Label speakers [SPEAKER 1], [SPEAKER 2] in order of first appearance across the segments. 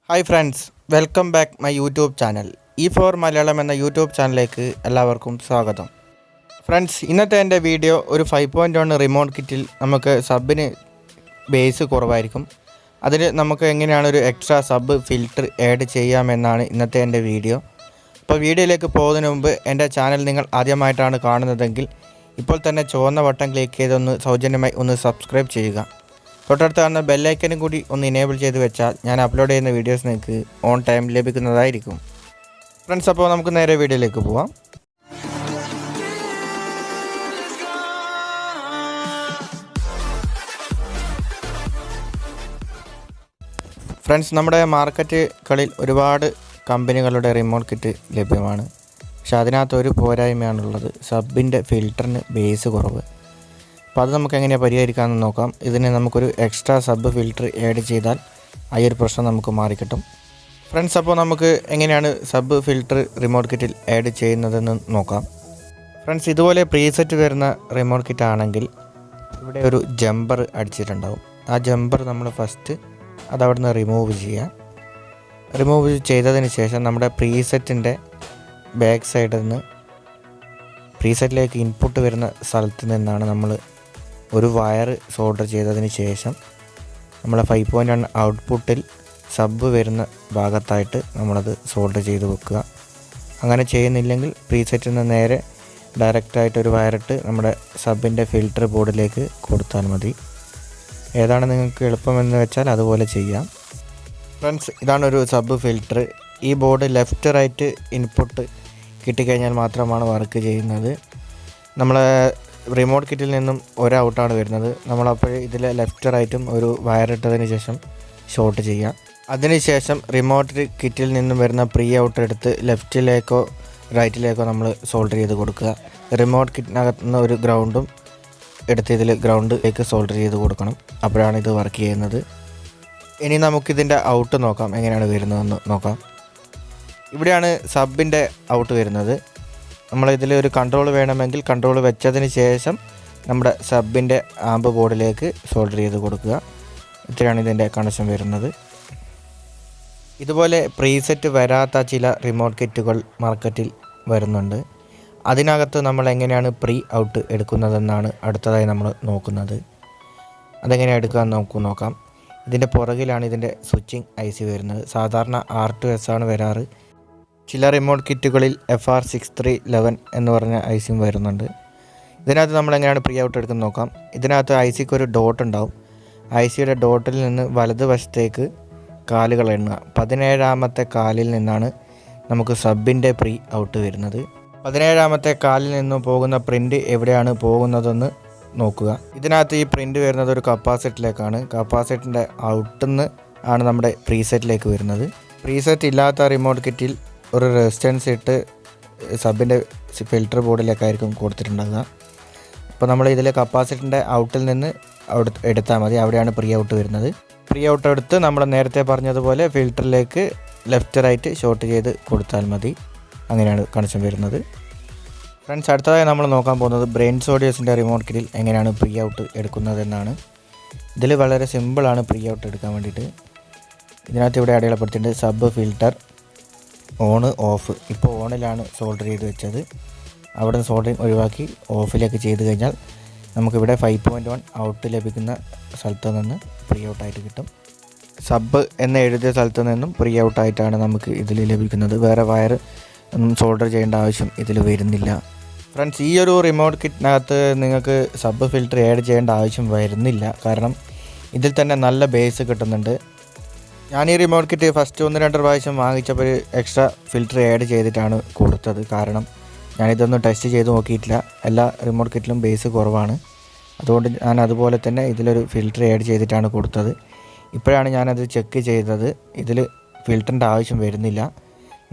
[SPEAKER 1] Hi friends, welcome back my YouTube channel. E4 Malayalam എന്ന YouTube ചാനലിലേക്ക് എല്ലാവർക്കും സ്വാഗതം. ഫ്രണ്ട്സ്, ഇന്നത്തെ എൻ്റെ വീഡിയോ ഒരു 5.1 റിമോട്ട് കിറ്റിൽ നമുക്ക് സബിന് ബേസ് കുറവായിരിക്കും. അതിൽ നമുക്ക് എങ്ങനെയാണ് ഒരു എക്സ്ട്രാ സബ് ഫിൽറ്റർ ആഡ് ചെയ്യാമെന്നാണ് ഇന്നത്തെ എൻ്റെ വീഡിയോ. അപ്പോൾ വീഡിയോയിലേക്ക് പോകുന്നതിന് മുമ്പ് എൻ്റെ ചാനൽ നിങ്ങൾ ആദ്യമായിട്ടാണ് കാണുന്നതെങ്കിൽ ഇപ്പോൾ തന്നെ ചുവന്ന ബട്ടൺ ക്ലിക്ക് ചെയ്തൊന്ന് സൗജന്യമായി ഒന്ന് സബ്സ്ക്രൈബ് ചെയ്യുക. തൊട്ടടുത്ത് കാണുന്ന ബെല്ലൈക്കനും കൂടി ഒന്ന് ഇനേബിൾ ചെയ്ത് വെച്ചാൽ ഞാൻ അപ്ലോഡ് ചെയ്യുന്ന വീഡിയോസ് നിങ്ങൾക്ക് ഓൺ ടൈം ലഭിക്കുന്നതായിരിക്കും. ഫ്രണ്ട്സ്, അപ്പോൾ നമുക്ക് നേരെ വീഡിയോയിലേക്ക് പോവാം. ഫ്രണ്ട്സ്, നമ്മുടെ മാർക്കറ്റുകളിൽ ഒരുപാട് കമ്പനികളുടെ റിമോട്ട് കിറ്റ് ലഭ്യമാണ്. പക്ഷെ അതിനകത്തൊരു പോരായ്മയാണുള്ളത്, സബിൻ്റെ ഫിൽറ്ററിന് ബേസ് കുറവ്. അപ്പോൾ അത് നമുക്ക് എങ്ങനെയാണ് പരിഹരിക്കാമെന്ന് നോക്കാം. ഇതിന് നമുക്കൊരു എക്സ്ട്രാ സബ് ഫിൽറ്റർ ആഡ് ചെയ്താൽ ആ ഒരു പ്രശ്നം നമുക്ക് മാറിക്കിട്ടും. ഫ്രണ്ട്സ്, അപ്പോൾ നമുക്ക് എങ്ങനെയാണ് സബ് ഫിൽറ്റർ റിമോട്ട് കിറ്റിൽ ആഡ് ചെയ്യുന്നതെന്ന് നോക്കാം. ഫ്രണ്ട്സ്, ഇതുപോലെ പ്രീസെറ്റ് വരുന്ന റിമോട്ട് കിറ്റ് ആണെങ്കിൽ ഇവിടെ ഒരു ജമ്പർ അടിച്ചിട്ടുണ്ടാവും. ആ ജമ്പർ നമ്മൾ ഫസ്റ്റ് അതവിടെ നിന്ന് റിമൂവ് ചെയ്യുക. റിമൂവ് ചെയ്തതിന് ശേഷം നമ്മുടെ പ്രീസെറ്റിൻ്റെ ബാക്ക് സൈഡിൽ നിന്ന് പ്രീസെറ്റിലേക്ക് ഇൻപുട്ട് വരുന്ന സ്ഥലത്ത് നിന്നാണ് നമ്മൾ ഒരു വയർ സോൾഡർ ചെയ്തതിന് ശേഷം നമ്മളെ 5.1 ഔട്ട്പുട്ടിൽ സബ് വരുന്ന ഭാഗത്തായിട്ട് നമ്മളത് സോൾഡർ ചെയ്ത് വെക്കുക. അങ്ങനെ ചെയ്യുന്നില്ലെങ്കിൽ പ്രീസെറ്റിൽ നിന്ന് നേരെ ഡയറക്റ്റായിട്ട് ഒരു വയറിട്ട് നമ്മുടെ സബിൻ്റെ ഫിൽറ്റർ ബോർഡിലേക്ക് കൊടുത്താൽ മതി. ഏതാണ് നിങ്ങൾക്ക് എളുപ്പമെന്ന് വെച്ചാൽ അതുപോലെ ചെയ്യാം. ഫ്രണ്ട്സ്, ഇതാണൊരു സബ് ഫിൽറ്റർ. ഈ ബോർഡ് ലെഫ്റ്റ് റൈറ്റ് ഇൻപുട്ട് കിട്ടിക്കഴിഞ്ഞാൽ മാത്രമാണ് വർക്ക് ചെയ്യുന്നത്. നമ്മളെ റിമോട്ട് കിറ്റിൽ നിന്നും ഒരു ഔട്ടാണ് വരുന്നത്. നമ്മളപ്പോൾ ഇതിൽ ലെഫ്റ്റ് റൈറ്റും ഒരു വയറിട്ടതിന് ശേഷം ഷോർട്ട് ചെയ്യുക. അതിനുശേഷം റിമോട്ട് കിറ്റിൽ നിന്നും വരുന്ന പ്രീ ഔട്ട് എടുത്ത് ലെഫ്റ്റിലേക്കോ റൈറ്റിലേക്കോ നമ്മൾ സോൾഡർ ചെയ്ത് കൊടുക്കുക. റിമോട്ട് കിറ്റിനകത്ത് നിന്ന് ഒരു ഗ്രൗണ്ടും എടുത്ത് ഇതിൽ ഗ്രൗണ്ടിലേക്ക് സോൾഡർ ചെയ്ത് കൊടുക്കണം. അപ്പോഴാണ് ഇത് വർക്ക് ചെയ്യുന്നത്. ഇനി നമുക്കിതിൻ്റെ ഔട്ട് നോക്കാം, എങ്ങനെയാണ് വരുന്നതെന്ന് നോക്കാം. ഇവിടെയാണ് സബിൻ്റെ ഔട്ട് വരുന്നത്. നമ്മളിതിൽ ഒരു കൺട്രോൾ വേണമെങ്കിൽ കൺട്രോൾ വെച്ചതിന് ശേഷം നമ്മുടെ സബിൻ്റെ ആംബ് ബോർഡിലേക്ക് സോൾഡർ ചെയ്ത് കൊടുക്കുക. ഇത്രയാണ് ഇതിൻ്റെ കണക്ഷൻ വരുന്നത്. ഇതുപോലെ പ്രീസെറ്റ് വരാത്ത ചില റിമോട്ട് കിറ്റുകൾ മാർക്കറ്റിൽ വരുന്നുണ്ട്. അതിനകത്ത് നമ്മൾ എങ്ങനെയാണ് പ്രീ ഔട്ട് എടുക്കുന്നതെന്നാണ് അടുത്തതായി നമ്മൾ നോക്കുന്നത്. അതെങ്ങനെയാണ് എടുക്കുക നോക്കാം. ഇതിൻ്റെ പുറകിലാണ് ഇതിൻ്റെ സ്വിച്ചിങ് IC വരുന്നത്. സാധാരണ R2S ആണ് വരാറ്. ചില റിമോട്ട് കിറ്റുകളിൽ FR6311 എന്ന് പറഞ്ഞ ICയും വരുന്നുണ്ട്. ഇതിനകത്ത് നമ്മളെങ്ങനെയാണ് പ്രീ ഔട്ട് എടുക്കുന്നത് നോക്കാം. ഇതിനകത്ത് ICക്ക് ഒരു ഡോട്ട് ഉണ്ടാവും. ICയുടെ ഡോട്ടിൽ നിന്ന് വലതുവശത്തേക്ക് കാലുകൾ എണ്ണുക. 17ാമത്തെ കാലിൽ നിന്നാണ് നമുക്ക് സബിൻ്റെ പ്രീ ഔട്ട് വരുന്നത്. 17ാമത്തെ കാലിൽ നിന്ന് പോകുന്ന പ്രിൻ്റ് എവിടെയാണ് പോകുന്നതെന്ന് നോക്കുക. ഇതിനകത്ത് ഈ പ്രിൻ്റ് വരുന്നത് ഒരു കപ്പാസിറ്ററിലേക്കാണ്. കപ്പാസിറ്ററിൻ്റെ ഔട്ടിൽ നിന്ന് ആണ് നമ്മുടെ പ്രീസെറ്റിലേക്ക് വരുന്നത്. പ്രീസെറ്റ് ഇല്ലാത്ത റിമോട്ട് കിറ്റിൽ ഒരു റെസിസ്റ്റൻസ് ഇട്ട് സബിൻ്റെ ഫിൽറ്റർ ബോർഡിലേക്കായിരിക്കും കൊടുത്തിട്ടുണ്ടാകുക. അപ്പോൾ നമ്മൾ ഇതിൽ കപ്പാസിറ്ററിൻ്റെ ഔട്ടിൽ നിന്ന് എടുത്താൽ മതി. അവിടെയാണ് പ്രീ ഔട്ട് വരുന്നത്. പ്രീ ഔട്ട് എടുത്ത് നമ്മൾ നേരത്തെ പറഞ്ഞതുപോലെ ഫിൽറ്ററിലേക്ക് ലെഫ്റ്റ് റൈറ്റ് ഷോർട്ട് ചെയ്ത് കൊടുത്താൽ മതി. അങ്ങനെയാണ് കണക്ഷൻ വരുന്നത്. ഫ്രണ്ട്സ്, അടുത്തതായി നമ്മൾ നോക്കാൻ പോകുന്നത് ബ്രെയിൻസോഡിയസിൻ്റെ റിമോട്ട് കിറ്റിൽ എങ്ങനെയാണ് പ്രീ ഔട്ട് എടുക്കുന്നതെന്നാണ്. ഇതിൽ വളരെ സിമ്പിളാണ് പ്രീ ഔട്ട് എടുക്കാൻ വേണ്ടിയിട്ട്. ഇതിനകത്ത് ഇവിടെ അടയാളപ്പെടുത്തിയിട്ടുണ്ട് സബ് ഫിൽറ്റർ ഓണ് ഓഫ്. ഇപ്പോൾ ഓണിലാണ് സോൾഡർ ചെയ്ത് വെച്ചത്. അവിടെ നിന്ന് സോൾഡറിങ് ഒഴിവാക്കി ഓഫിലേക്ക് ചെയ്ത് കഴിഞ്ഞാൽ നമുക്കിവിടെ 5.1 ഔട്ട് ലഭിക്കുന്ന സ്ഥലത്ത് നിന്ന് പ്രീ ഔട്ടായിട്ട് കിട്ടും. സബ് എന്ന് എഴുതിയ സ്ഥലത്ത് നിന്നും പ്രീ ഔട്ടായിട്ടാണ് നമുക്ക് ഇതിൽ ലഭിക്കുന്നത്. വേറെ വയർ ഒന്നും സോൾഡർ ചെയ്യേണ്ട ആവശ്യം ഇതിൽ വരുന്നില്ല. ഫ്രണ്ട്സ്, ഈ ഒരു റിമോട്ട് കിറ്റിനകത്ത് നിങ്ങൾക്ക് സബ് ഫിൽറ്റർ ആഡ് ചെയ്യേണ്ട ആവശ്യം വരുന്നില്ല. കാരണം ഇതിൽ തന്നെ നല്ല ബേസ് കിട്ടുന്നുണ്ട്. ഞാൻ ഈ റിമോട്ട് കിറ്റ് ഫസ്റ്റ് 1-2 പ്രാവശ്യം വാങ്ങിച്ചപ്പോൾ എക്സ്ട്രാ ഫിൽറ്റർ ആഡ് ചെയ്തിട്ടാണ് കൊടുത്തത്. കാരണം ഞാനിതൊന്നും ടെസ്റ്റ് ചെയ്ത് നോക്കിയിട്ടില്ല. എല്ലാ റിമോട്ട് കിറ്റിലും ബേസ് കുറവാണ്. അതുകൊണ്ട് ഞാൻ അതുപോലെ തന്നെ ഇതിലൊരു ഫിൽറ്റർ ആഡ് ചെയ്തിട്ടാണ് കൊടുത്തത്. ഇപ്പോഴാണ് ഞാനത് ചെക്ക് ചെയ്തത്. ഇതിൽ ഫിൽറ്ററിൻ്റെ ആവശ്യം വരുന്നില്ല.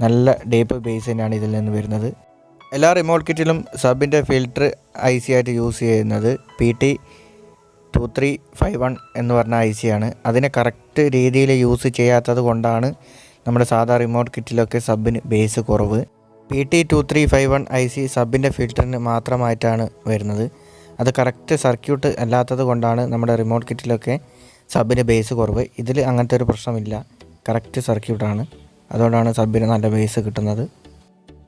[SPEAKER 1] നല്ല ഡീപ്പ് ബേസ് തന്നെയാണ് ഇതിൽ നിന്ന് വരുന്നത്. എല്ലാ റിമോട്ട് കിറ്റിലും സബിൻ്റെ ഫിൽറ്റർ IC ആയിട്ട് യൂസ് ചെയ്യുന്നത് PT2351 എന്ന് പറഞ്ഞ IC ആണ്. അതിനെ കറക്റ്റ് രീതിയിൽ യൂസ് ചെയ്യാത്തത് കൊണ്ടാണ് നമ്മുടെ സാധാ റിമോട്ട് കിറ്റിലൊക്കെ സബിന് ബേസ് കുറവ്. PT2351 IC സബിൻ്റെ ഫിൽറ്ററിന് മാത്രമായിട്ടാണ് വരുന്നത്. അത് കറക്റ്റ് സർക്യൂട്ട് അല്ലാത്തത് കൊണ്ടാണ് നമ്മുടെ റിമോട്ട് കിറ്റിലൊക്കെ സബിന് ബേസ് കുറവ്. ഇതിൽ അങ്ങനത്തെ ഒരു പ്രശ്നമില്ല. കറക്റ്റ് സർക്യൂട്ടാണ്. അതുകൊണ്ടാണ് സബിന് നല്ല ബേസ് കിട്ടുന്നത്.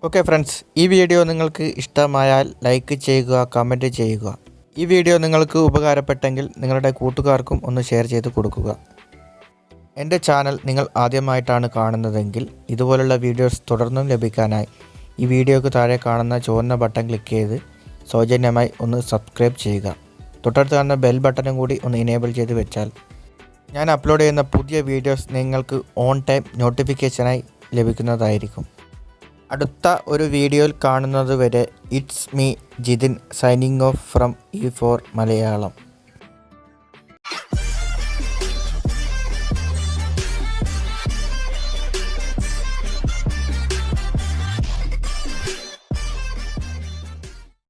[SPEAKER 1] ഓക്കെ ഫ്രണ്ട്സ്, ഈ വീഡിയോ നിങ്ങൾക്ക് ഇഷ്ടമായാൽ ലൈക്ക് ചെയ്യുക, കമൻറ്റ് ചെയ്യുക. ഈ വീഡിയോ നിങ്ങൾക്ക് ഉപകാരപ്പെട്ടെങ്കിൽ നിങ്ങളുടെ കൂട്ടുകാർക്കും ഒന്ന് ഷെയർ ചെയ്ത് കൊടുക്കുക. എൻ്റെ ചാനൽ നിങ്ങൾ ആദ്യമായിട്ടാണ് കാണുന്നതെങ്കിൽ ഇതുപോലുള്ള വീഡിയോസ് തുടർന്നും ലഭിക്കാനായി ഈ വീഡിയോക്ക് താഴെ കാണുന്ന ചുവന്ന ബട്ടൺ ക്ലിക്ക് ചെയ്ത് സൗജന്യമായി ഒന്ന് സബ്സ്ക്രൈബ് ചെയ്യുക. തൊട്ടടുത്ത് കാണുന്ന ബെൽ ബട്ടണും കൂടി ഒന്ന് ഇനേബിൾ ചെയ്ത് വെച്ചാൽ ഞാൻ അപ്ലോഡ് ചെയ്യുന്ന പുതിയ വീഡിയോസ് നിങ്ങൾക്ക് ഓൺ ടൈം നോട്ടിഫിക്കേഷനായി ലഭിക്കുന്നതായിരിക്കും. അടുത്ത ഒരു വീഡിയോയിൽ കാണുന്നത് വരെ it's me Jithin signing off from E4 Malayalam.